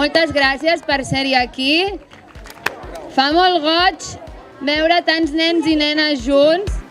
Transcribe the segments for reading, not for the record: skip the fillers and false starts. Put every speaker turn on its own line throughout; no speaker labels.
Moltes gràcies per ser-hi aquí. Fa molt goig veure tants nens i nenes junts.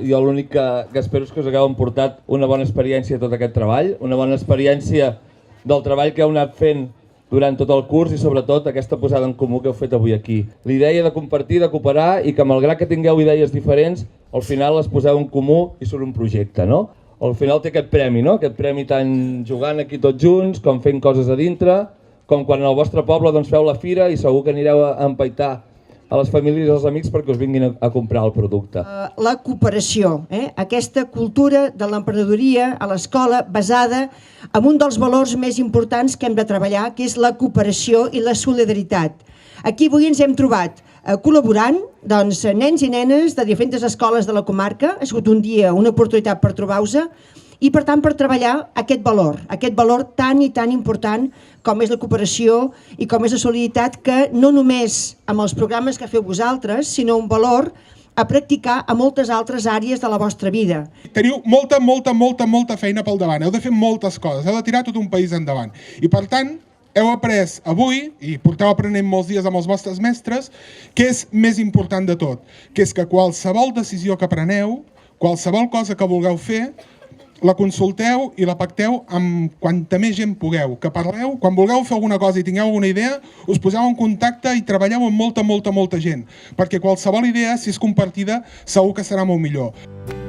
Jo l'únic que espero és que us hagueu emportat una bona experiència de tot aquest treball, una bona experiència del treball que heu anat fent durant tot el curs i sobretot aquesta posada en comú que heu fet avui aquí. L'idea de compartir, de cooperar i que malgrat que tingueu idees diferents, al final les poseu en comú i surt un projecte, no? Al final té aquest premi, no? Aquest premi tant jugant aquí tots junts, com fent coses a dintre, com quan al vostre poble doncs, feu la fira i segur que anireu a empaitar a les famílies i als amics perquè us vinguin a comprar el producte.
La cooperació, aquesta cultura de l'emprenedoria a l'escola basada en un dels valors més importants que hem de treballar, que és la cooperació i la solidaritat. Aquí avui ens hem trobat col·laborant nens i nenes de diferents escoles de la comarca. Ha sigut un dia, una oportunitat per trobar-vos i per tant per treballar aquest valor tan i tan important com és la cooperació i com és la solidaritat, que no només amb els programes que feu vosaltres, sinó un valor a practicar a moltes altres àrees de la vostra vida.
Teniu molta feina pel davant, heu de fer moltes coses, heu de tirar tot un país endavant. I per tant, heu après avui, i porteu aprenent molts dies amb els vostres mestres, què és més important de tot, que és que qualsevol decisió que preneu, qualsevol cosa que vulgueu fer, la consulteu i la pacteu amb quanta més gent pugueu, que parleu, quan vulgueu fer alguna cosa i tingueu alguna idea, us poseu en contacte i treballeu amb molta gent, perquè qualsevol idea, si és compartida, segur que serà molt millor.